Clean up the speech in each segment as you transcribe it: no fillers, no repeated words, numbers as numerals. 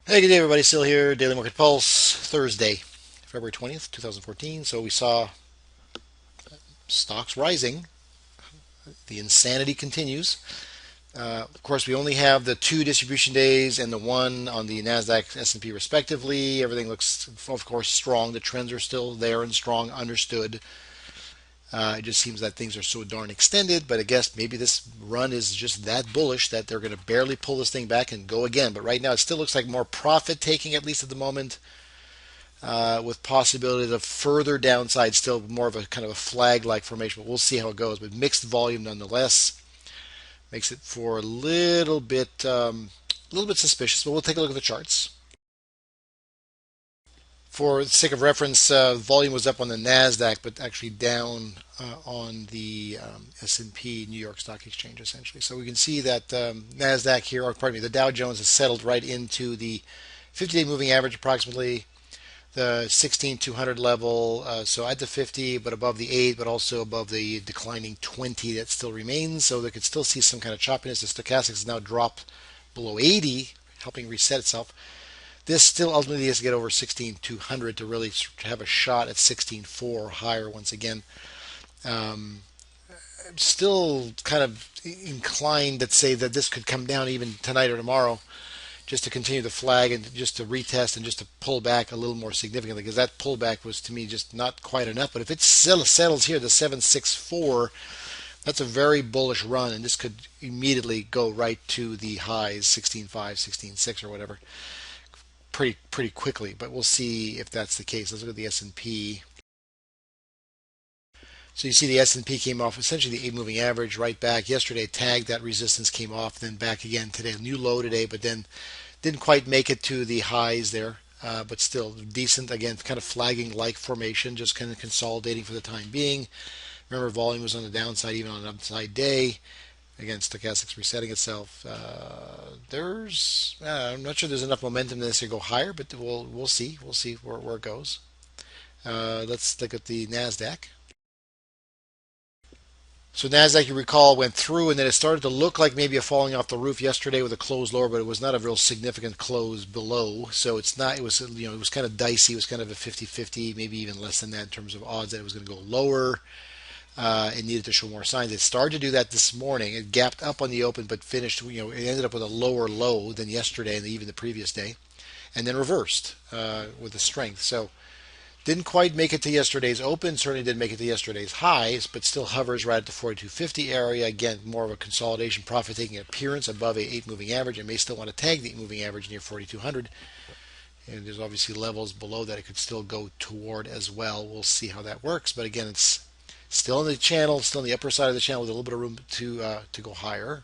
Hey, good day, everybody. Still here. Daily Market Pulse, Thursday, February 20th, 2014. So we saw stocks rising. The insanity continues. Of course, we only have the two distribution days and the one on the Nasdaq, S&P, respectively. Everything looks, of course, strong. The trends are still there and strong, understood. It just seems that things are so darn extended. But I guess maybe this run is just that bullish that they're going to barely pull this thing back and go again. But right now, it still looks like more profit taking, at least at the moment. With possibilities of further downside, still more of a kind of a flag-like formation. But we'll see how it goes. But mixed volume nonetheless makes it for a little bit suspicious. But we'll take a look at the charts. For the sake of reference, volume was up on the Nasdaq, but actually down on the S&P New York Stock Exchange, essentially. So we can see that Nasdaq here, or pardon me, the Dow Jones has settled right into the 50-day moving average, approximately the 16,200 level, so at the 50, but above the 8, but also above the declining 20 that still remains. So they could still see some kind of choppiness. The stochastics has now dropped below 80, helping reset itself. This still ultimately has to get over 16,200 to really have a shot at 16,400 higher once again. Um, I'm still kind of inclined to say that this could come down even tonight or tomorrow, just to continue the flag and just to retest and just to pull back a little more significantly, because that pullback was to me just not quite enough. But if it still settles here, the 764, that's a very bullish run, and this could immediately go right to the highs, 16.5, 16.6, or whatever, pretty quickly. But we'll see if that's the case. Let's look at the S&P. So you see the S&P came off essentially the 8 moving average right back yesterday, tagged that resistance, came off, then back again today. New low today, but then didn't quite make it to the highs there, but still decent. Again, kind of flagging like formation, just kind of consolidating for the time being. Remember, volume was on the downside even on an upside day. Again, stochastics resetting itself. I'm not sure there's enough momentum to necessarily go higher, but we'll see. We'll see where it goes. Let's look at the Nasdaq. So Nasdaq, you recall, went through, and then it started to look like maybe a falling off the roof yesterday with a close lower, but it was not a real significant close below. So it's not. It was it was kind of dicey. It was kind of a 50-50, maybe even less than that in terms of odds that it was going to go lower. It needed to show more signs. It started to do that this morning. It gapped up on the open, but finished. It ended up with a lower low than yesterday and even the previous day, and then reversed with the strength. So didn't quite make it to yesterday's open, certainly didn't make it to yesterday's highs, but still hovers right at the 4250 area. Again, more of a consolidation, profit taking appearance above a 8 moving average. I may still want to tag the 8 moving average near 4200. And there's obviously levels below that it could still go toward as well. We'll see how that works. But again, it's still in the channel, still on the upper side of the channel with a little bit of room to go higher.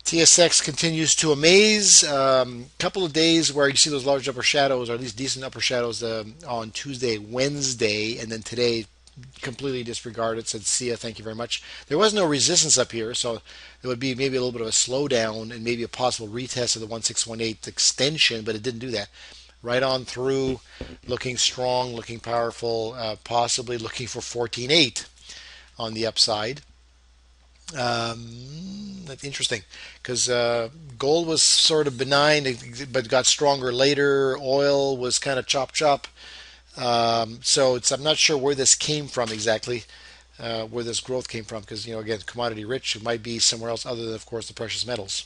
TSX continues to amaze. Couple of days where you see those large upper shadows, or at least decent upper shadows, on Tuesday, Wednesday, and then today completely disregarded. Said, "See ya, thank you very much." There was no resistance up here, so there would be maybe a little bit of a slowdown and maybe a possible retest of the 1618 extension, but it didn't do that. Right on through, looking strong, looking powerful, possibly looking for 14.8 on the upside. That's interesting because gold was sort of benign, but got stronger later. Oil was kind of chop chop. So I'm not sure where this came from exactly, where this growth came from, because again, commodity rich, it might be somewhere else other than, of course, the precious metals.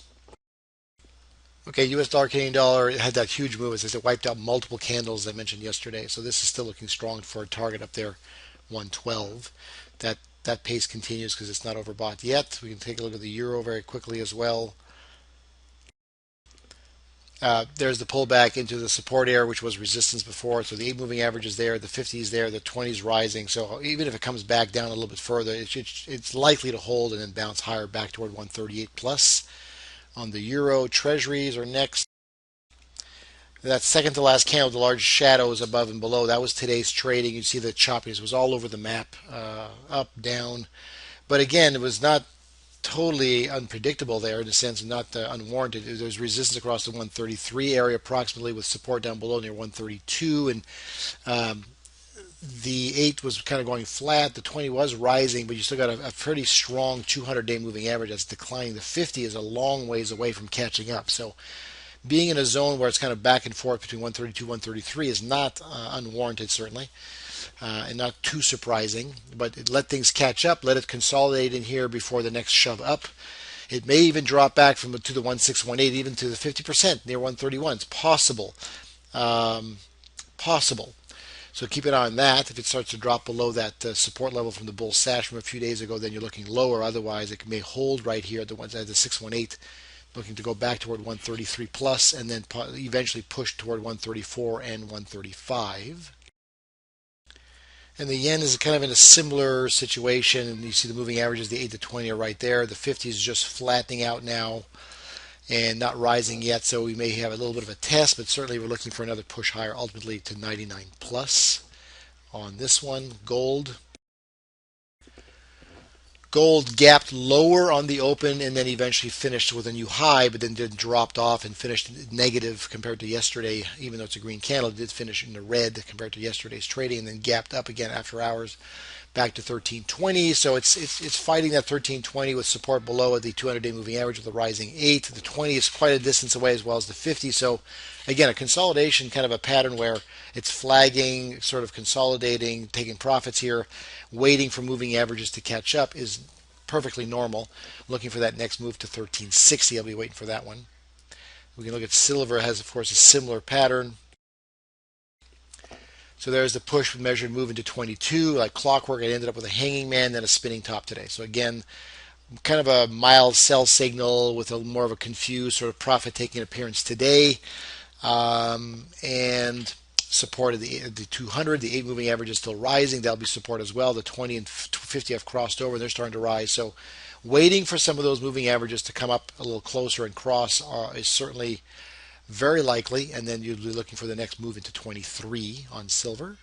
Okay, U.S. dollar, Canadian dollar had that huge move as it wiped out multiple candles I mentioned yesterday. So this is still looking strong for a target up there, 112. That pace continues because it's not overbought yet. We can take a look at the euro very quickly as well. There's the pullback into the support area, which was resistance before. So the 8 moving average is there, the 50 is there, the 20 is rising. So even if it comes back down a little bit further, it's likely to hold and then bounce higher back toward 138 plus. On the euro, treasuries are next. That second to last candle, the large shadows above and below, that was today's trading. You see the choppiness was all over the map, up, down. But again, it was not totally unpredictable there in the sense of not unwarranted. There's resistance across the 133 area approximately with support down below near 132, and um, the 8 was kind of going flat. The 20 was rising, but you still got a pretty strong 200-day moving average that's declining. The 50 is a long ways away from catching up. So being in a zone where it's kind of back and forth between 132 133 is not unwarranted, certainly, and not too surprising. But let things catch up, let it consolidate in here before the next shove up. It may even drop back from to the 1618, even to the 50% near 131. It's possible. Um, Possible. So keep an eye on that. If it starts to drop below that support level from the bull sash from a few days ago, then you're looking lower. Otherwise, it may hold right here at the 618, looking to go back toward 133 plus, and then eventually push toward 134 and 135. And the yen is kind of in a similar situation. And you see the moving averages, the 8 to 20 are right there. The 50 is just flattening out now and not rising yet, so we may have a little bit of a test, but certainly we're looking for another push higher, ultimately to 99 plus on this one. Gold gapped lower on the open and then eventually finished with a new high, but then did dropped off and finished negative compared to yesterday. Even though it's a green candle, it did finish in the red compared to yesterday's trading, and then gapped up again after hours back to 1320. So it's fighting that 1320 with support below at the 200-day moving average with a rising 8. The 20 is quite a distance away, as well as the 50. So again, a consolidation, kind of a pattern where it's flagging, sort of consolidating, taking profits here, waiting for moving averages to catch up is perfectly normal. Looking for that next move to 1360. I'll be waiting for that one. We can look at silver. It has, of course, a similar pattern. So there's the push with measured move into 22. Like clockwork, it ended up with a hanging man, then a spinning top today. So again, kind of a mild sell signal with a more of a confused sort of profit-taking appearance today. And support of the 200, the 8 moving average is still rising. That'll be support as well. The 20 and 50 have crossed over. They're starting to rise. So waiting for some of those moving averages to come up a little closer and cross is certainly very likely, and then you'll be looking for the next move into 23 on silver.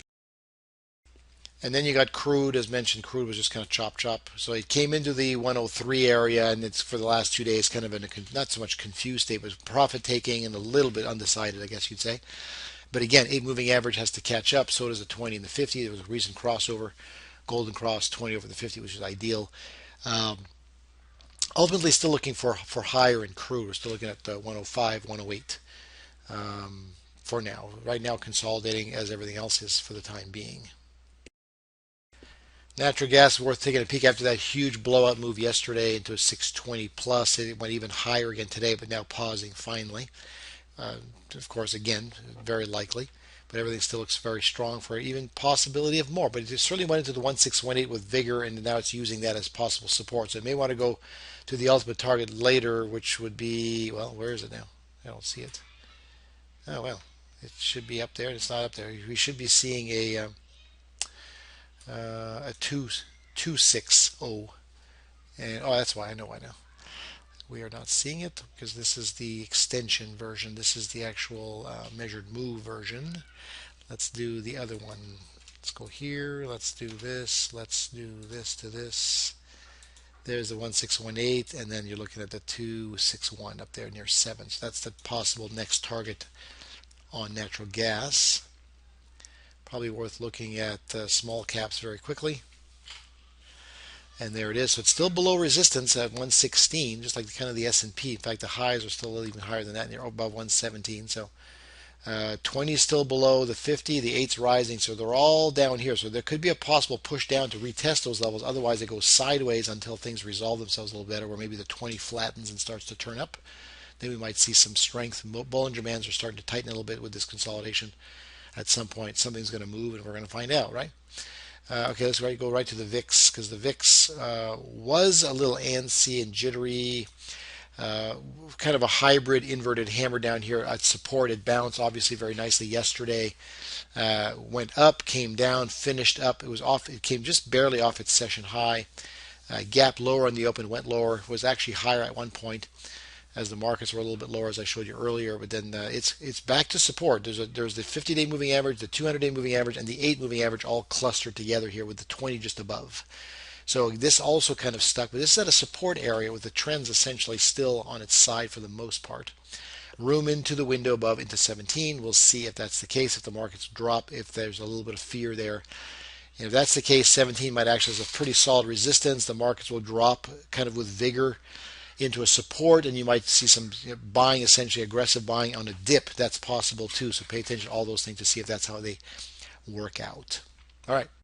And then you got crude, as mentioned. Crude was just kind of chop. So it came into the 103 area, and it's for the last 2 days kind of in a not so much confused state, but profit taking and a little bit undecided, I guess you'd say. But again, 8 moving average has to catch up. So does the 20 and the 50. There was a recent crossover, golden cross, 20 over the 50, which is ideal. Ultimately, still looking for higher in crude. We're still looking at 105, 108. For now. Right now, consolidating as everything else is for the time being. Natural gas is worth taking a peek after that huge blowout move yesterday into a 620 plus. It went even higher again today, but now pausing finally. Of course, again, very likely, but everything still looks very strong for even possibility of more. But it certainly went into the 1618 with vigor, and now it's using that as possible support. So it may want to go to the ultimate target later, which would be, well, where is it now? I don't see it. Oh well, it should be up there. It's not up there. We should be seeing a 260, and oh, that's why I know why now. We are not seeing it because this is the extension version. This is the actual measured move version. Let's do the other one. Let's go here. Let's do this. Let's do this to this. There's the 1618, and then you're looking at the 261 up there near 7. So that's the possible next target on natural gas. Probably worth looking at small caps very quickly. And there it is. So it's still below resistance at 116, just like kind of the S&P. In fact, the highs are still even higher than that, near above 117. So 20 is still below the 50. The 8's rising, so they're all down here. So there could be a possible push down to retest those levels. Otherwise, it goes sideways until things resolve themselves a little better, where maybe the 20 flattens and starts to turn up. Then we might see some strength. Bollinger Bands are starting to tighten a little bit with this consolidation. At some point, something's going to move, and we're going to find out, right? Okay, let's go right to the VIX, because the VIX was a little antsy and jittery, kind of a hybrid inverted hammer down here at support. It bounced obviously very nicely yesterday, went up, came down, finished up. It was off. It came just barely off its session high. Gap lower on the open, went lower, was actually higher at one point as the markets were a little bit lower, as I showed you earlier. But then it's back to support. There's the 50-day moving average, the 200-day moving average, and the 8 moving average all clustered together here with the 20 just above. So this also kind of stuck, but this is at a support area with the trends essentially still on its side for the most part. Room into the window above into 17. We'll see if that's the case, if the markets drop, if there's a little bit of fear there. And if that's the case, 17 might actually have a pretty solid resistance. The markets will drop kind of with vigor into a support, and you might see some buying, essentially aggressive buying on a dip. That's possible too. So pay attention to all those things to see if that's how they work out. All right.